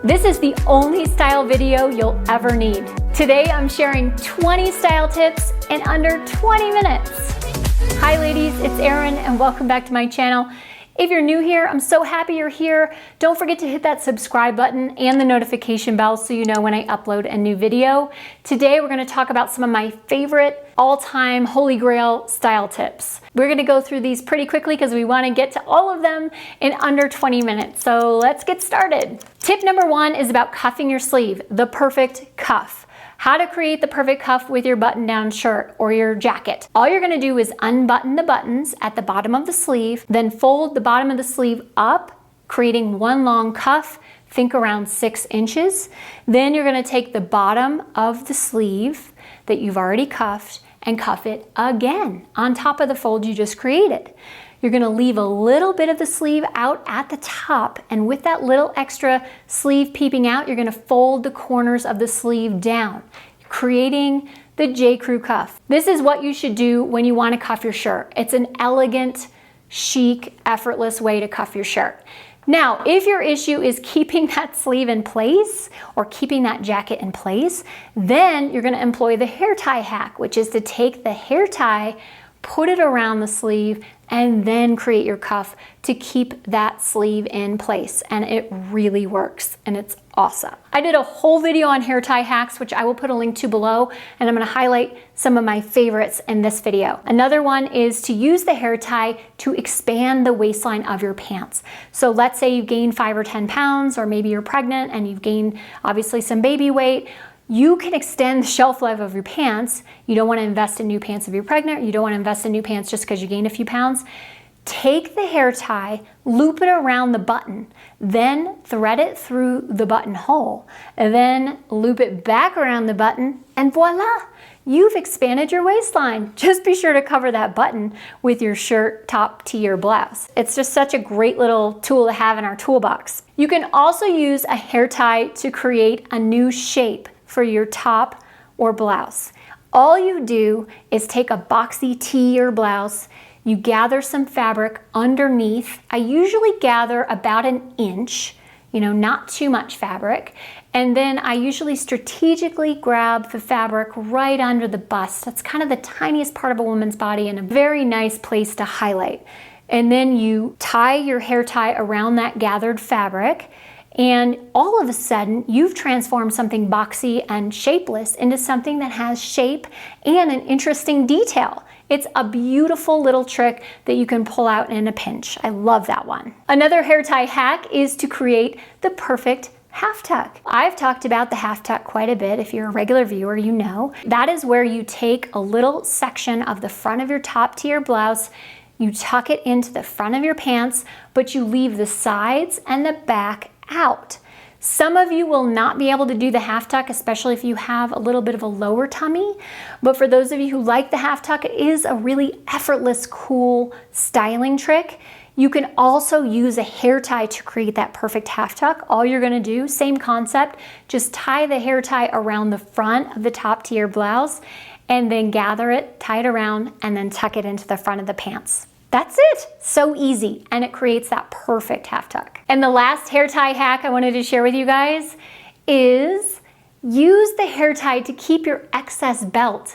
This is the only style video you'll ever need. Today I'm sharing 20 style tips in under 20 minutes. Hi ladies, it's Erin and welcome back to my channel. If you're new here, I'm so happy you're here. Don't forget to hit that subscribe button and the notification bell so you know when I upload a new video. Today we're going to talk about some of my favorite all-time holy grail style tips. We're going to go through these pretty quickly because we want to get to all of them in under 20 minutes. So let's get started. Tip number 1 is about cuffing your sleeve, the perfect cuff. How to create the perfect cuff with your button-down shirt or your jacket. All you're gonna do is unbutton the buttons at the bottom of the sleeve, then fold the bottom of the sleeve up, creating one long cuff, think around 6 inches. Then you're gonna take the bottom of the sleeve that you've already cuffed and cuff it again on top of the fold you just created. You're gonna leave a little bit of the sleeve out at the top, and with that little extra sleeve peeping out, you're gonna fold the corners of the sleeve down, creating the J. Crew cuff. This is what you should do when you wanna cuff your shirt. It's an elegant, chic, effortless way to cuff your shirt. Now, if your issue is keeping that sleeve in place or keeping that jacket in place, then you're gonna employ the hair tie hack, which is to take the hair tie, put it around the sleeve, and then create your cuff to keep that sleeve in place. And it really works, and it's awesome. I did a whole video on hair tie hacks, which I will put a link to below, and I'm gonna highlight some of my favorites in this video. Another one is to use the hair tie to expand the waistline of your pants. So let's say you've gained 5 or 10 pounds, or maybe you're pregnant and you've gained obviously some baby weight. You can extend the shelf life of your pants. You don't want to invest in new pants if you're pregnant. You don't want to invest in new pants just because you gained a few pounds. Take the hair tie, loop it around the button, then thread it through the buttonhole, and then loop it back around the button, and voila! You've expanded your waistline. Just be sure to cover that button with your shirt top to your blouse. It's just such a great little tool to have in our toolbox. You can also use a hair tie to create a new shape for your top or blouse. All you do is take a boxy tee or blouse, you gather some fabric underneath. I usually gather about 1 inch, not too much fabric. And then I usually strategically grab the fabric right under the bust. That's kind of the tiniest part of a woman's body and a very nice place to highlight. And then you tie your hair tie around that gathered fabric, and all of a sudden, you've transformed something boxy and shapeless into something that has shape and an interesting detail. It's a beautiful little trick that you can pull out in a pinch. I love that one. Another hair tie hack is to create the perfect half tuck. I've talked about the half tuck quite a bit. If you're a regular viewer, you know. That is where you take a little section of the front of your top to your blouse, you tuck it into the front of your pants, but you leave the sides and the back out. Some of you will not be able to do the half tuck, especially if you have a little bit of a lower tummy. But for those of you who like the half tuck, it is a really effortless, cool styling trick. You can also use a hair tie to create that perfect half tuck. All you're gonna do, same concept, just tie the hair tie around the front of the top to your blouse, and then gather it, tie it around, and then tuck it into the front of the pants. That's it. So easy, and it creates that perfect half tuck. And the last hair tie hack I wanted to share with you guys is use the hair tie to keep your excess belt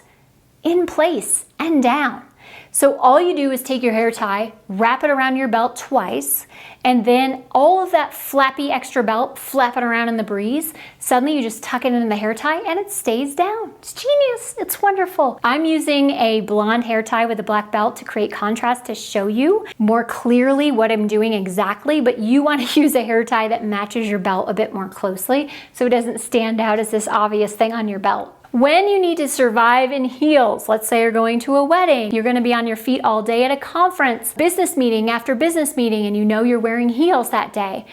in place and down. So all you do is take your hair tie, wrap it around your belt twice, and then all of that flappy extra belt, flap it around in the breeze. Suddenly you just tuck it in the hair tie and it stays down. It's genius. It's wonderful. I'm using a blonde hair tie with a black belt to create contrast to show you more clearly what I'm doing exactly, but you want to use a hair tie that matches your belt a bit more closely so it doesn't stand out as this obvious thing on your belt. When you need to survive in heels, let's say you're going to a wedding, you're gonna be on your feet all day at a conference, business meeting after business meeting, and you know you're wearing heels that day,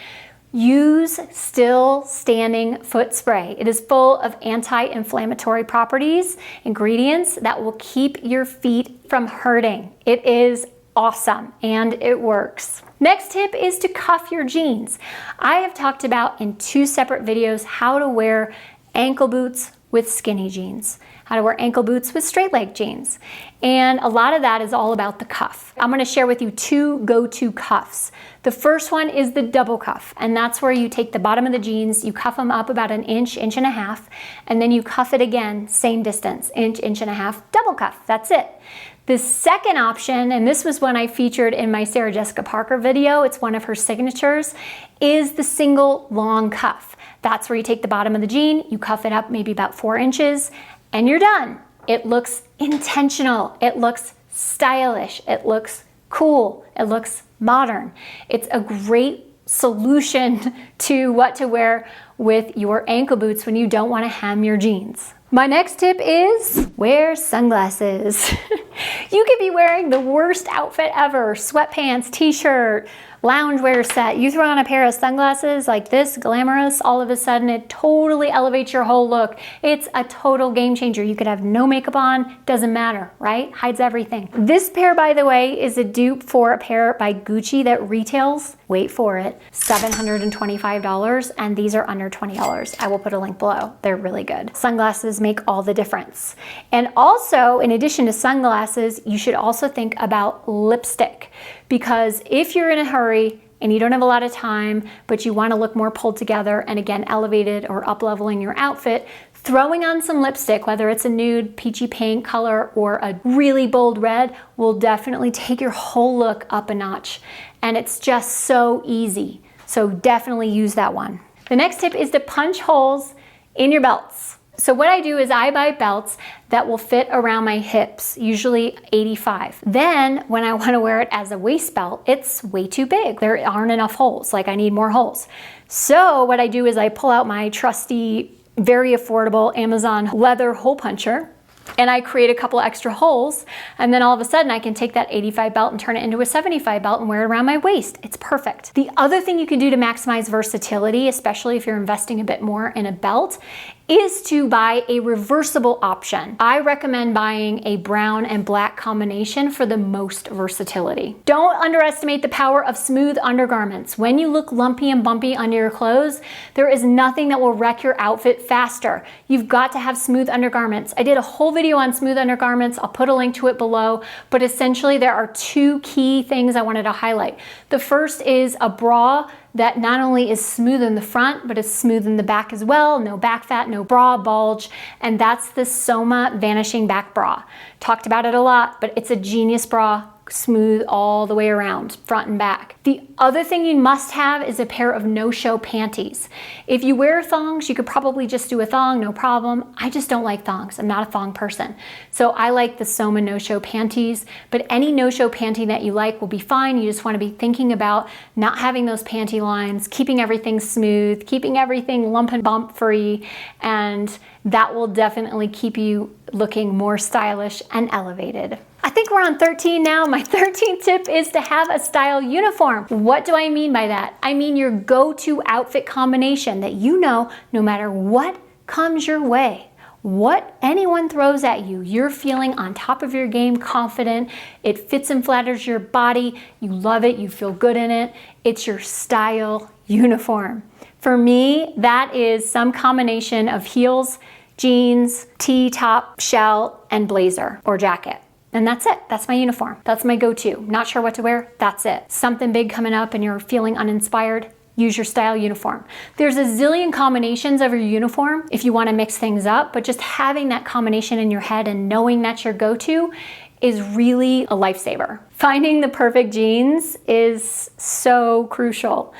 use Still Standing Foot Spray. It is full of anti-inflammatory properties, ingredients that will keep your feet from hurting. It is awesome and it works. Next tip is to cuff your jeans. I have talked about in 2 separate videos how to wear ankle boots with skinny jeans, how to wear ankle boots with straight leg jeans. And a lot of that is all about the cuff. I'm gonna share with you 2 go-to cuffs. The first one is the double cuff, and that's where you take the bottom of the jeans, you cuff them up about an inch, inch and a half, and then you cuff it again, same distance, inch, inch and a half, double cuff, that's it. The second option, and this was one I featured in my Sarah Jessica Parker video, it's one of her signatures, is the single long cuff. That's where you take the bottom of the jean, you cuff it up maybe about 4 inches, and you're done. It looks intentional, it looks stylish, it looks cool, it looks modern. It's a great solution to what to wear with your ankle boots when you don't want to hem your jeans. My next tip is wear sunglasses. You could be wearing the worst outfit ever, sweatpants, t-shirt, loungewear set. You throw on a pair of sunglasses like this, glamorous, all of a sudden it totally elevates your whole look. It's a total game changer. You could have no makeup on, doesn't matter, right? Hides everything. This pair, by the way, is a dupe for a pair by Gucci that retails, wait for it, $725, and these are under $20. I will put a link below. They're really good. Sunglasses make all the difference. And also, in addition to sunglasses, you should also think about lipstick, because if you're in a hurry and you don't have a lot of time, but you want to look more pulled together and again, elevated or up-leveling your outfit, throwing on some lipstick, whether it's a nude, peachy pink color or a really bold red, will definitely take your whole look up a notch. And it's just so easy. So definitely use that one. The next tip is to punch holes in your belts. So what I do is I buy belts that will fit around my hips, usually 85. Then when I want to wear it as a waist belt, it's way too big. There aren't enough holes, like I need more holes. So what I do is I pull out my trusty, very affordable Amazon leather hole puncher, and I create a couple extra holes, and then all of a sudden I can take that 85 belt and turn it into a 75 belt and wear it around my waist. It's perfect. The other thing you can do to maximize versatility, especially if you're investing a bit more in a belt, is to buy a reversible option. I recommend buying a brown and black combination for the most versatility. Don't underestimate the power of smooth undergarments. When you look lumpy and bumpy under your clothes, there is nothing that will wreck your outfit faster. You've got to have smooth undergarments. I did a whole video on smooth undergarments. I'll put a link to it below, but essentially there are 2 key things I wanted to highlight. The first is a bra that not only is smooth in the front, but is smooth in the back as well. No back fat, no bra bulge, and that's the Soma Vanishing Back Bra. Talked about it a lot, but it's a genius bra, smooth all the way around, front and back. The other thing you must have is a pair of no-show panties. If you wear thongs, you could probably just do a thong, no problem. I just don't like thongs. I'm not a thong person. So I like the Soma no-show panties, but any no-show panty that you like will be fine. You just want to be thinking about not having those panty lines, keeping everything smooth, keeping everything lump and bump free, and that will definitely keep you looking more stylish and elevated. I think we're on 13 now. My 13th tip is to have a style uniform. What do I mean by that? I mean your go-to outfit combination that you know no matter what comes your way, what anyone throws at you, you're feeling on top of your game, confident, it fits and flatters your body, you love it, you feel good in it. It's your style uniform. For me, that is some combination of heels, jeans, tee-top, shell, and blazer or jacket. And that's it. That's my uniform. That's my go-to. Not sure what to wear? That's it. Something big coming up and you're feeling uninspired? Use your style uniform. There's a zillion combinations of your uniform if you want to mix things up, but just having that combination in your head and knowing that's your go-to is really a lifesaver. Finding the perfect jeans is so crucial.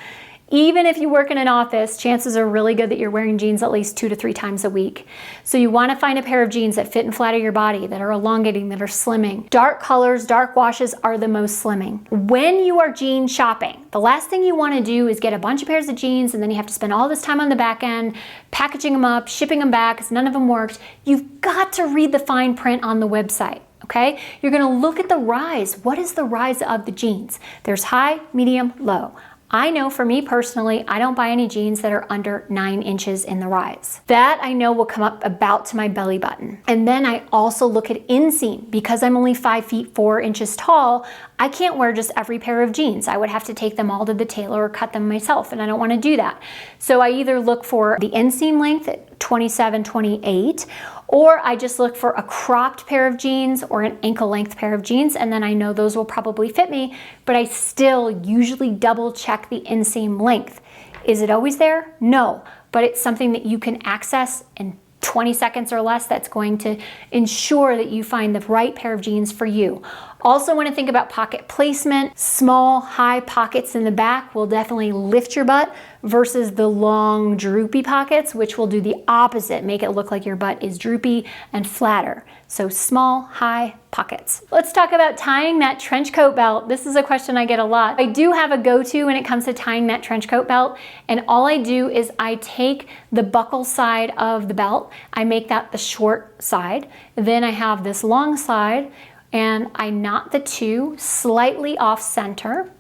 Even if you work in an office, chances are really good that you're wearing jeans at least 2 to 3 times a week. So you want to find a pair of jeans that fit and flatter your body, that are elongating, that are slimming. Dark colors, dark washes are the most slimming. When you are jean shopping, the last thing you want to do is get a bunch of pairs of jeans and then you have to spend all this time on the back end, packaging them up, shipping them back because none of them worked. You've got to read the fine print on the website. Okay? You're going to look at the rise. What is the rise of the jeans? There's high, medium, low. I know for me personally, I don't buy any jeans that are under 9 inches in the rise. That I know will come up about to my belly button. And then I also look at inseam. Because I'm only 5 feet 4 inches tall, I can't wear just every pair of jeans. I would have to take them all to the tailor or cut them myself, and I don't want to do that. So I either look for the inseam length 27, 28, or I just look for a cropped pair of jeans or an ankle length pair of jeans, and then I know those will probably fit me, but I still usually double check the inseam length. Is it always there? No, but it's something that you can access in 20 seconds or less that's going to ensure that you find the right pair of jeans for you. Also want to think about pocket placement. Small, high pockets in the back will definitely lift your butt versus the long, droopy pockets, which will do the opposite, make it look like your butt is droopy and flatter. So small, high pockets. Let's talk about tying that trench coat belt. This is a question I get a lot. I do have a go-to when it comes to tying that trench coat belt, and all I do is I take the buckle side of the belt, I make that the short side, then I have this long side, and I knot the two slightly off center.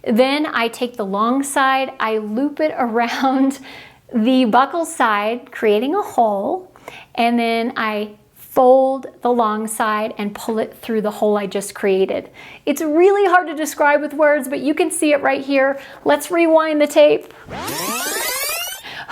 Then I take the long side, I loop it around the buckle side, creating a hole, and then I fold the long side and pull it through the hole I just created. It's really hard to describe with words, but you can see it right here. Let's rewind the tape.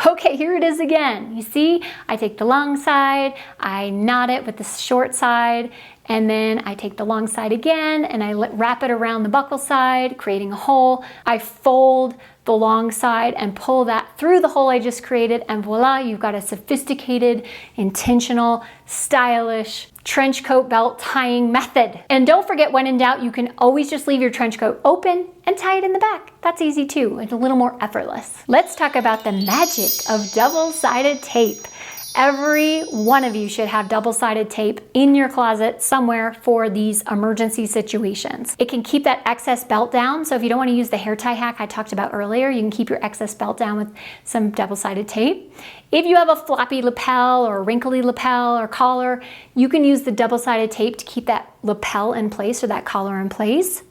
Okay, here it is again. You see, I take the long side, I knot it with the short side, and then I take the long side again and I wrap it around the buckle side, creating a hole. I fold the long side and pull that through the hole I just created, and voila, you've got a sophisticated, intentional, stylish trench coat belt tying method. And don't forget, when in doubt, you can always just leave your trench coat open and tie it in the back. That's easy too. It's a little more effortless. Let's talk about the magic of double-sided tape. Every one of you should have double-sided tape in your closet somewhere for these emergency situations. It can keep that excess belt down, so if you don't want to use the hair tie hack I talked about earlier, you can keep your excess belt down with some double-sided tape. If you have a floppy lapel or a wrinkly lapel or collar, you can use the double-sided tape to keep that lapel in place or that collar in place.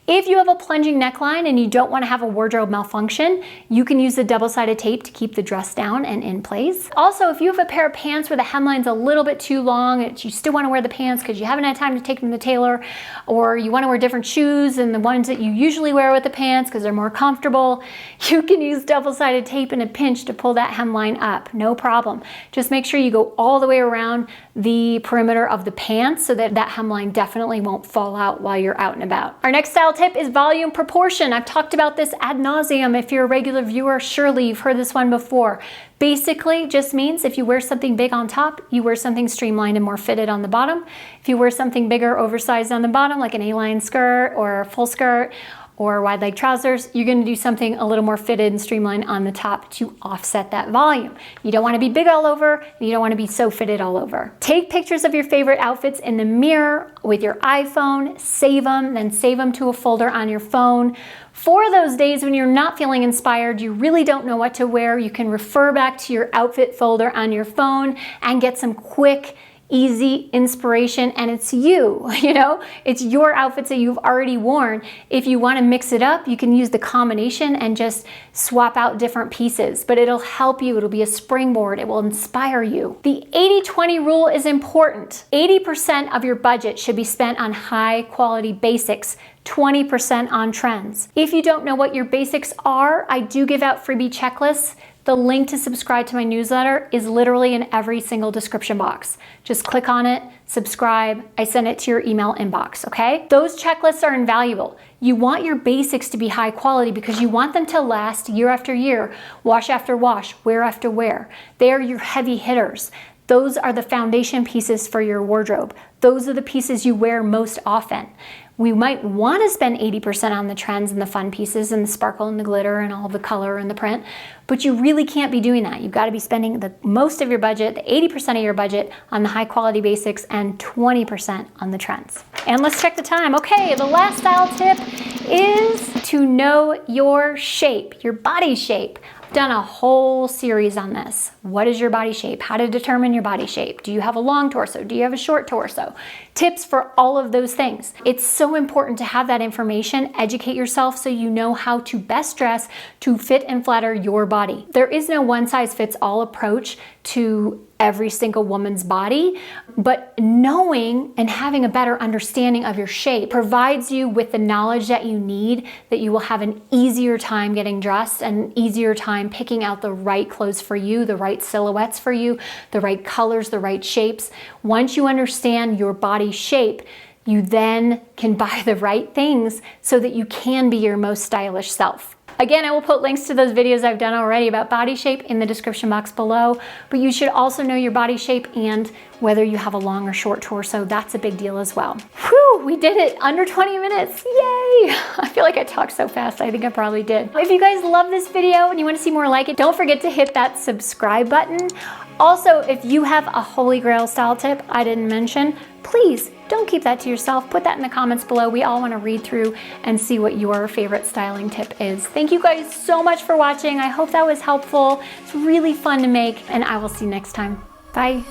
If you have a plunging neckline and you don't want to have a wardrobe malfunction, you can use the double-sided tape to keep the dress down and in place. Also, if you have a pair of pants where the hemline's a little bit too long and you still want to wear the pants because you haven't had time to take them to the tailor, or you want to wear different shoes than the ones that you usually wear with the pants because they're more comfortable, you can use double-sided tape in a pinch to pull that hemline up. No problem. Just make sure you go all the way around the perimeter of the pants so that that hemline definitely won't fall out while you're out and about. Our next style tip is volume proportion. I've talked about this ad nauseum. If you're a regular viewer, surely you've heard this one before. Basically just means if you wear something big on top, you wear something streamlined and more fitted on the bottom. If you wear something bigger, oversized on the bottom, like an A-line skirt or a full skirt, or wide leg trousers, you're gonna do something a little more fitted and streamlined on the top to offset that volume. You don't wanna be big all over, and you don't wanna be so fitted all over. Take pictures of your favorite outfits in the mirror with your iPhone, save them, then save them to a folder on your phone. For those days when you're not feeling inspired, you really don't know what to wear, you can refer back to your outfit folder on your phone and get some quick, easy inspiration, and it's you know, it's your outfits that you've already worn. If you want to mix it up, you can use the combination and just swap out different pieces, but it'll help you. It'll be a springboard. It will inspire you. The 80-20 rule is important. 80% of your budget should be spent on high quality basics, 20% on trends. If you don't know what your basics are, I do give out freebie checklists. The link to subscribe to my newsletter is literally in every single description box. Just click on it, subscribe, I send it to your email inbox, okay? Those checklists are invaluable. You want your basics to be high quality because you want them to last year after year, wash after wash, wear after wear. They are your heavy hitters. Those are the foundation pieces for your wardrobe. Those are the pieces you wear most often. We might want to spend 80% on the trends and the fun pieces and the sparkle and the glitter and all the color and the print, but you really can't be doing that. You've got to be spending the most of your budget, the 80% of your budget, on the high quality basics and 20% on the trends. And let's check the time. Okay, the last style tip is to know your shape, your body shape. I've done a whole series on this. What is your body shape? How to determine your body shape? Do you have a long torso? Do you have a short torso? Tips for all of those things. It's so important to have that information, educate yourself so you know how to best dress to fit and flatter your body. There is no one-size-fits-all approach to every single woman's body, but knowing and having a better understanding of your shape provides you with the knowledge that you need, that you will have an easier time getting dressed and an easier time picking out the right clothes for you, the right silhouettes for you, the right colors, the right shapes. Once you understand your body shape, you then can buy the right things so that you can be your most stylish self. Again, I will put links to those videos I've done already about body shape in the description box below, but you should also know your body shape and whether you have a long or short torso. That's a big deal as well. Whew, we did it, under 20 minutes, yay! I feel like I talked so fast, I think I probably did. If you guys love this video and you wanna see more like it, don't forget to hit that subscribe button. Also, if you have a holy grail style tip I didn't mention, please don't keep that to yourself. Put that in the comments below. We all want to read through and see what your favorite styling tip is. Thank you guys so much for watching. I hope that was helpful. It's really fun to make, and I will see you next time. Bye.